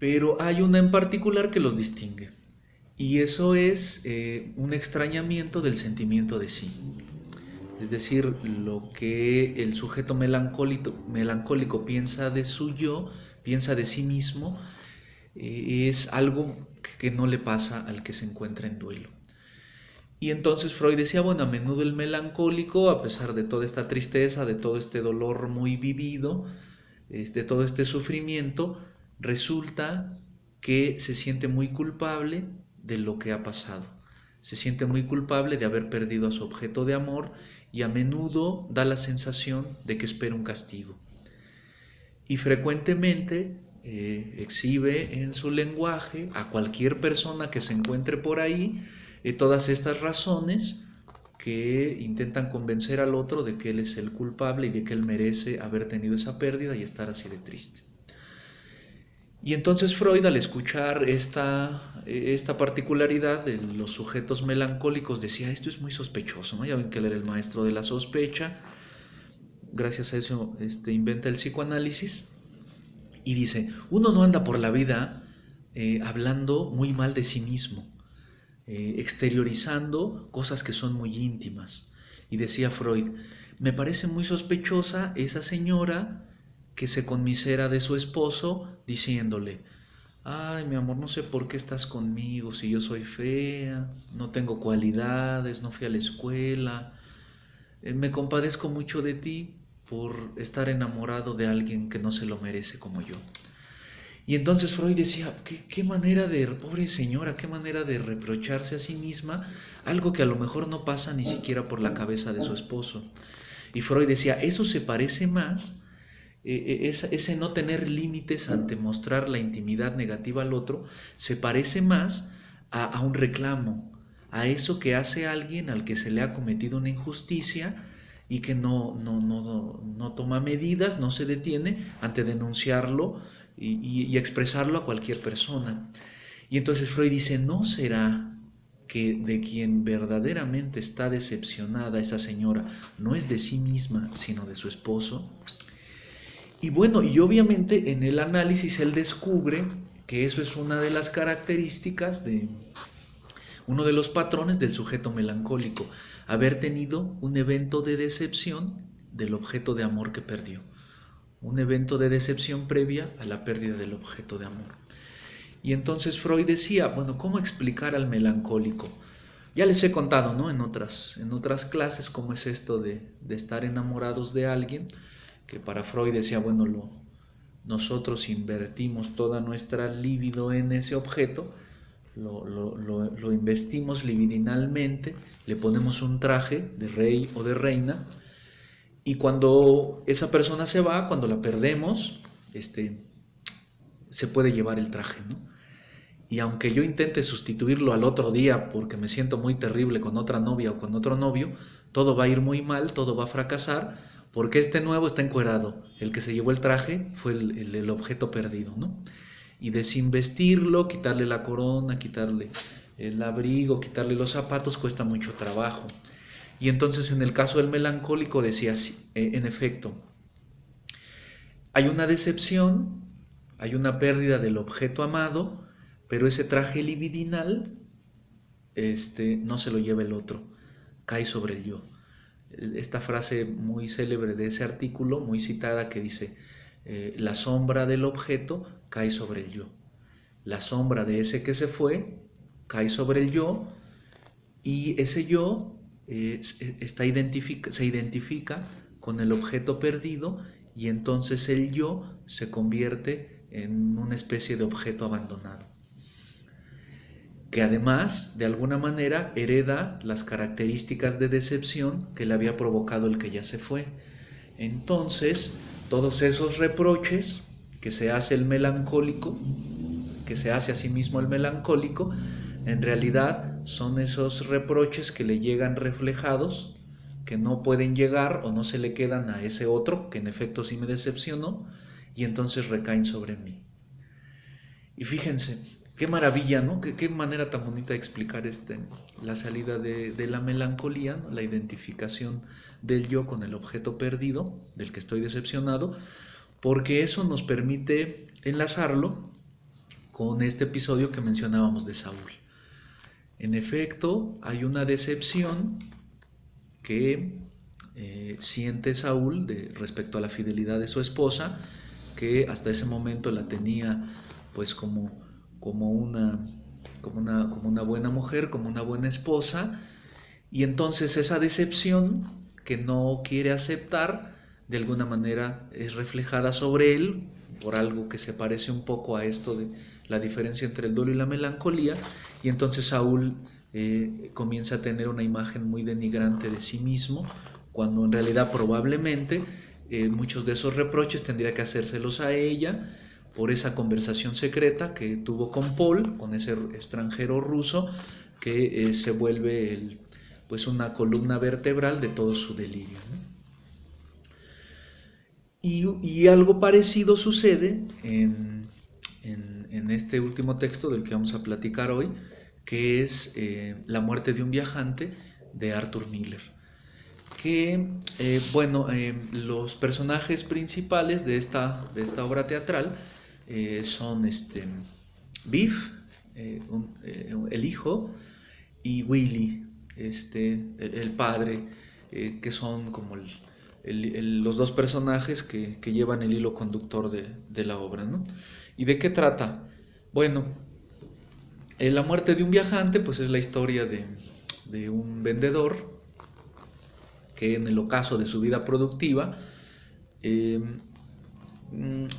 pero hay una en particular que los distingue, y eso es un extrañamiento del sentimiento de sí. Es decir, lo que el sujeto melancólico piensa de su yo, piensa de sí mismo, es algo que no le pasa al que se encuentra en duelo. Y entonces Freud decía, bueno, a menudo el melancólico, a pesar de toda esta tristeza, de todo este dolor muy vivido, de todo este sufrimiento, resulta que se siente muy culpable de lo que ha pasado. Se siente muy culpable de haber perdido a su objeto de amor y a menudo da la sensación de que espera un castigo. Y frecuentemente exhibe en su lenguaje a cualquier persona que se encuentre por ahí todas estas razones que intentan convencer al otro de que él es el culpable y de que él merece haber tenido esa pérdida y estar así de triste. Y entonces Freud, al escuchar esta particularidad de los sujetos melancólicos, decía, esto es muy sospechoso, ¿no? Ya ven que él era el maestro de la sospecha. Gracias a eso inventa el psicoanálisis y dice, uno no anda por la vida hablando muy mal de sí mismo, exteriorizando cosas que son muy íntimas. Y decía Freud, me parece muy sospechosa esa señora que se conmisera de su esposo diciéndole, ay, mi amor, no sé por qué estás conmigo si yo soy fea, no tengo cualidades, no fui a la escuela, me compadezco mucho de ti por estar enamorado de alguien que no se lo merece como yo. Y entonces Freud decía, qué manera de, pobre señora, qué manera de reprocharse a sí misma algo que a lo mejor no pasa ni siquiera por la cabeza de su esposo. Y Freud decía, eso se parece más, ese no tener límites ante mostrar la intimidad negativa al otro, se parece más a un reclamo, a eso que hace alguien al que se le ha cometido una injusticia y que no toma medidas, no se detiene ante denunciarlo y expresarlo a cualquier persona. Y entonces Freud dice, ¿no será que de quien verdaderamente está decepcionada esa señora no es de sí misma, sino de su esposo? Y bueno, y obviamente en el análisis él descubre que eso es una de las características de uno de los patrones del sujeto melancólico, haber tenido un evento de decepción del objeto de amor que perdió, un evento de decepción previa a la pérdida del objeto de amor. Y entonces Freud decía, bueno, ¿cómo explicar al melancólico? Ya les he contado, ¿no? En otras clases cómo es esto de estar enamorados de alguien, que para Freud decía, bueno, nosotros invertimos toda nuestra libido en ese objeto, lo investimos libidinalmente, le ponemos un traje de rey o de reina, y cuando esa persona se va, cuando la perdemos, se puede llevar el traje, ¿no? Y aunque yo intente sustituirlo al otro día porque me siento muy terrible con otra novia o con otro novio, todo va a ir muy mal, todo va a fracasar, porque este nuevo está encuerado. El que se llevó el traje fue el objeto perdido, ¿no? Y desinvestirlo, quitarle la corona, quitarle el abrigo, quitarle los zapatos, cuesta mucho trabajo. Y entonces en el caso del melancólico decía, en efecto, hay una decepción, hay una pérdida del objeto amado, pero ese traje libidinal no se lo lleva el otro, cae sobre el yo. Esta frase muy célebre de ese artículo, muy citada, que dice, la sombra del objeto cae sobre el yo. La sombra de ese que se fue cae sobre el yo, y ese yo se identifica con el objeto perdido, y entonces el yo se convierte en una especie de objeto abandonado, que además de alguna manera hereda las características de decepción que le había provocado el que ya se fue. Entonces todos esos reproches que se hace el melancólico, que se hace a sí mismo el melancólico, en realidad son esos reproches que le llegan reflejados, que no pueden llegar o no se le quedan a ese otro, que en efecto sí me decepcionó, y entonces recaen sobre mí. Y fíjense, qué maravilla, ¿no? Qué manera tan bonita de explicar la salida de la melancolía, ¿no? La identificación del yo con el objeto perdido, del que estoy decepcionado, porque eso nos permite enlazarlo con este episodio que mencionábamos de Saúl. En efecto, hay una decepción que siente Saúl respecto a la fidelidad de su esposa, que hasta ese momento la tenía pues como una buena mujer, como una buena esposa, y entonces esa decepción que no quiere aceptar, de alguna manera es reflejada sobre él por algo que se parece un poco a esto de la diferencia entre el duelo y la melancolía, y entonces Saúl comienza a tener una imagen muy denigrante de sí mismo, cuando en realidad probablemente muchos de esos reproches tendría que hacérselos a ella por esa conversación secreta que tuvo con Paul, con ese extranjero ruso, que se vuelve pues una columna vertebral de todo su delirio, ¿no? Y algo parecido sucede en este último texto del que vamos a platicar hoy, que es La muerte de un viajante, de Arthur Miller. Que, los personajes principales de esta obra teatral son Biff, el hijo, y Willy, el padre, que son como los dos personajes que llevan el hilo conductor de la obra, ¿no? ¿Y de qué trata? Bueno, La muerte de un viajante, pues es la historia de un vendedor que en el ocaso de su vida productiva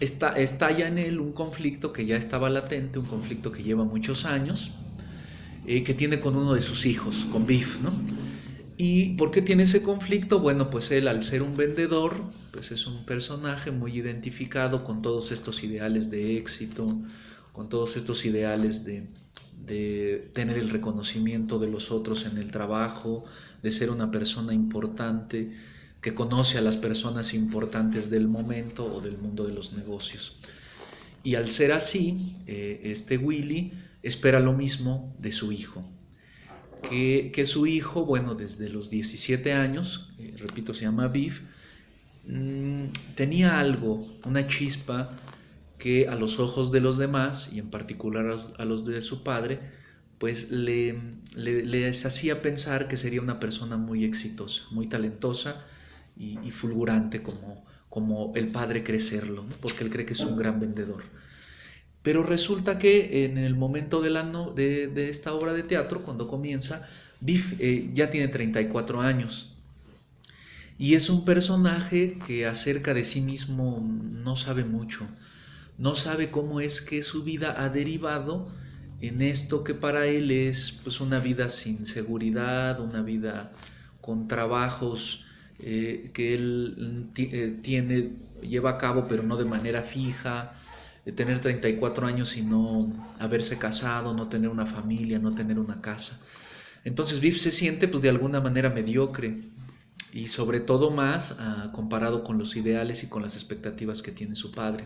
estalla en él un conflicto que ya estaba latente, un conflicto que lleva muchos años, que tiene con uno de sus hijos, con Biff, ¿no? ¿Y por qué tiene ese conflicto? Bueno, pues él, al ser un vendedor, pues es un personaje muy identificado con todos estos ideales de éxito, con todos estos ideales de tener el reconocimiento de los otros en el trabajo, de ser una persona importante, que conoce a las personas importantes del momento o del mundo de los negocios. Y al ser así, Willy espera lo mismo de su hijo. Que su hijo, bueno, desde los 17 años, repito, se llama Biff, tenía algo, una chispa que a los ojos de los demás, y en particular a los de su padre, pues les hacía pensar que sería una persona muy exitosa, muy talentosa y fulgurante como el padre cree serlo, ¿no? Porque él cree que es un gran vendedor. Pero resulta que en el momento de esta obra de teatro, cuando comienza, Biff ya tiene 34 años y es un personaje que acerca de sí mismo no sabe mucho, no sabe cómo es que su vida ha derivado en esto que para él es pues una vida sin seguridad, una vida con trabajos que él lleva a cabo pero no de manera fija, de tener 34 años y no haberse casado, no tener una familia, no tener una casa. Entonces Biff se siente pues de alguna manera mediocre y sobre todo más comparado con los ideales y con las expectativas que tiene su padre.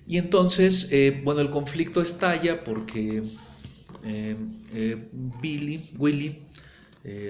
Y entonces, el conflicto estalla porque Willy,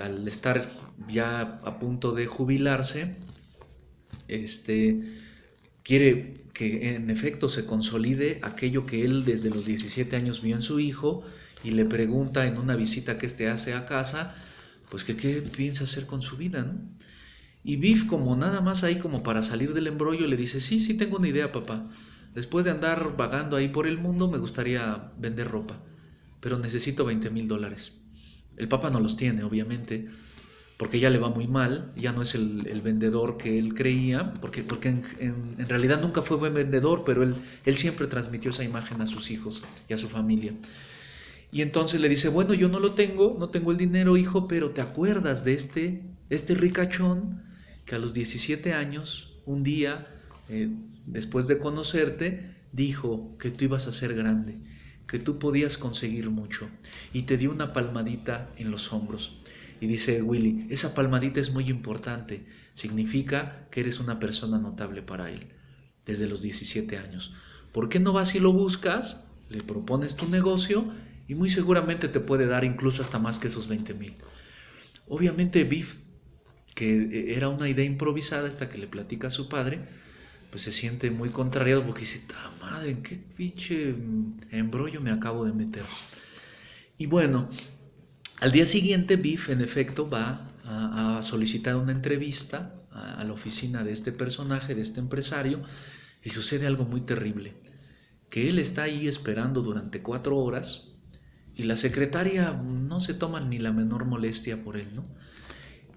al estar ya a punto de jubilarse, quiere que en efecto se consolide aquello que él desde los 17 años vio en su hijo, y le pregunta en una visita que hace a casa, pues que qué piensa hacer con su vida, ¿no? Y Biff, como nada más ahí como para salir del embrollo, le dice, sí tengo una idea, papá. Después de andar vagando ahí por el mundo, me gustaría vender ropa, pero necesito $20,000. El papá no los tiene, obviamente, porque ya le va muy mal, ya no es el vendedor que él creía, porque en realidad nunca fue buen vendedor, pero él siempre transmitió esa imagen a sus hijos y a su familia. Y entonces le dice, bueno, yo no tengo el dinero, hijo, pero ¿te acuerdas de este ricachón que a los 17 años, un día, después de conocerte, dijo que tú ibas a ser grande, que tú podías conseguir mucho, y te dio una palmadita en los hombros? Y dice Willy, esa palmadita es muy importante, significa que eres una persona notable para él, desde los 17 años. ¿Por qué no vas y lo buscas? Le propones tu negocio y muy seguramente te puede dar incluso hasta más que esos 20,000. Obviamente Biff, que era una idea improvisada hasta que le platica a su padre, pues se siente muy contrariado porque dice, ¡ta madre! ¿En qué pinche embrollo me acabo de meter? Y bueno, al día siguiente Biff en efecto va a solicitar una entrevista a la oficina de este personaje, de este empresario, y sucede algo muy terrible, que él está ahí esperando durante 4 horas y la secretaria no se toma ni la menor molestia por él, ¿no?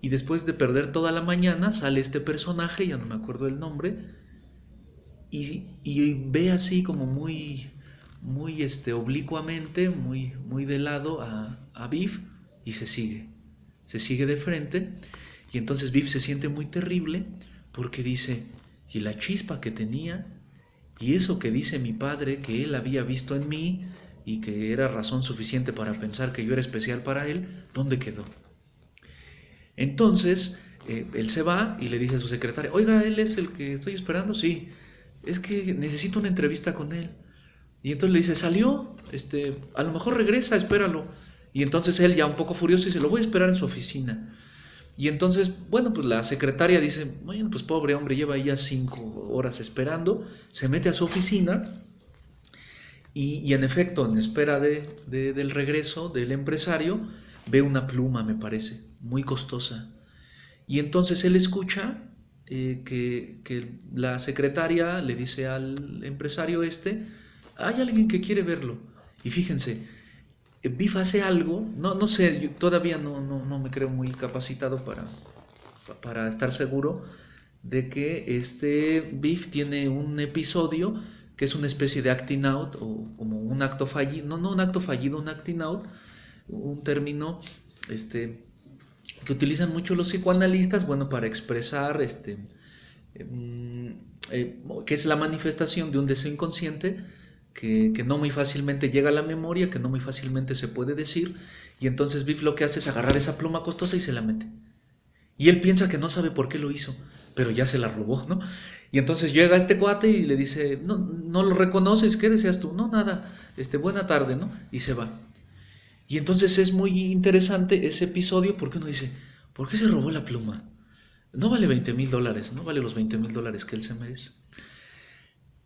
Y después de perder toda la mañana sale este personaje, ya no me acuerdo el nombre, y ve así como muy oblicuamente, muy de lado a Biff, y se sigue de frente. Y entonces Biff se siente muy terrible porque dice, y la chispa que tenía, y eso que dice mi padre que él había visto en mí y que era razón suficiente para pensar que yo era especial para él, ¿dónde quedó? Entonces él se va y le dice a su secretaria, oiga, ¿él es el que estoy esperando? Sí, es que necesito una entrevista con él. Y entonces le dice, salió, a lo mejor regresa, espéralo. Y entonces él, ya un poco furioso, dice, lo voy a esperar en su oficina. Y entonces, bueno, pues la secretaria dice, bueno, pues pobre hombre, lleva ya 5 horas esperando, se mete a su oficina y en efecto, en espera del regreso del empresario, ve una pluma, me parece, muy costosa. Y entonces él escucha que la secretaria le dice al empresario hay alguien que quiere verlo. Y fíjense, Biff hace algo, no sé, yo todavía no me creo muy capacitado para estar seguro de que Biff tiene un episodio que es una especie de acting out o como un acto fallido, no un acto fallido, un acting out, un término que utilizan mucho los psicoanalistas, bueno, para expresar que es la manifestación de un deseo inconsciente que no muy fácilmente llega a la memoria, que no muy fácilmente se puede decir, y entonces Biff lo que hace es agarrar esa pluma costosa y se la mete. Y él piensa que no sabe por qué lo hizo, pero ya se la robó, ¿no? Y entonces llega este cuate y le dice, no lo reconoces, ¿qué deseas tú? No, nada, buena tarde, ¿no? Y se va. Y entonces es muy interesante ese episodio porque uno dice, ¿por qué se robó la pluma? No vale $20,000, no vale los $20,000 que él se merece.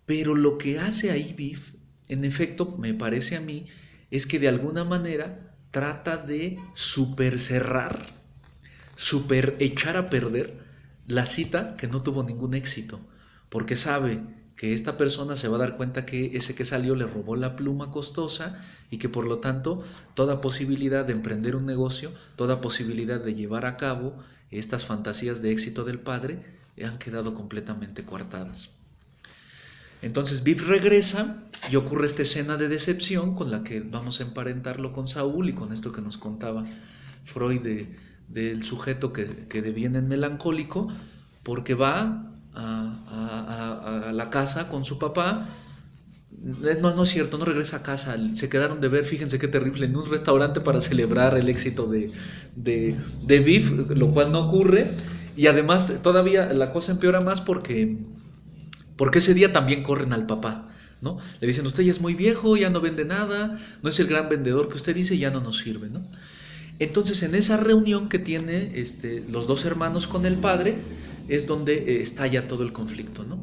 Pero lo que hace ahí Biff, en efecto, me parece a mí, es que de alguna manera trata de super echar a perder la cita que no tuvo ningún éxito, porque sabe que esta persona se va a dar cuenta que ese que salió le robó la pluma costosa y que por lo tanto toda posibilidad de emprender un negocio, toda posibilidad de llevar a cabo estas fantasías de éxito del padre han quedado completamente coartadas. Entonces Biff regresa y ocurre esta escena de decepción con la que vamos a emparentarlo con Saúl y con esto que nos contaba Freud del sujeto que deviene en melancólico, porque va a la casa con su papá. No es cierto, no regresa a casa, se quedaron de ver, fíjense qué terrible, en un restaurante para celebrar el éxito de Biff, lo cual no ocurre, y además todavía la cosa empeora más porque ese día también corren al papá, ¿no? Le dicen, usted ya es muy viejo, ya no vende nada, no es el gran vendedor que usted dice, ya no nos sirve, ¿no? Entonces en esa reunión que tiene los dos hermanos con el padre es donde estalla todo el conflicto, ¿no?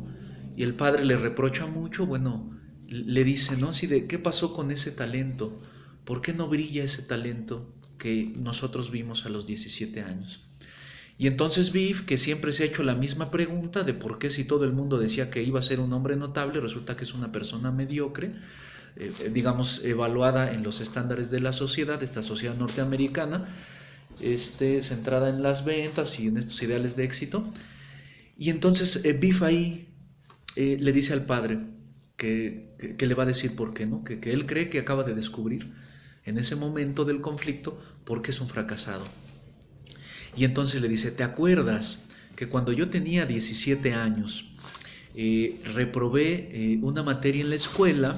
Y el padre le reprocha mucho, bueno, le dice, ¿no? Así de, ¿qué pasó con ese talento? ¿Por qué no brilla ese talento que nosotros vimos a los 17 años? Y entonces Biff, que siempre se ha hecho la misma pregunta de por qué si todo el mundo decía que iba a ser un hombre notable, resulta que es una persona mediocre, digamos, evaluada en los estándares de la sociedad, esta sociedad norteamericana, centrada en las ventas y en estos ideales de éxito. Y entonces Biff ahí le dice al padre que le va a decir por qué, ¿no? Que él cree que acaba de descubrir en ese momento del conflicto por qué es un fracasado. Y entonces le dice, ¿te acuerdas que cuando yo tenía 17 años reprobé una materia en la escuela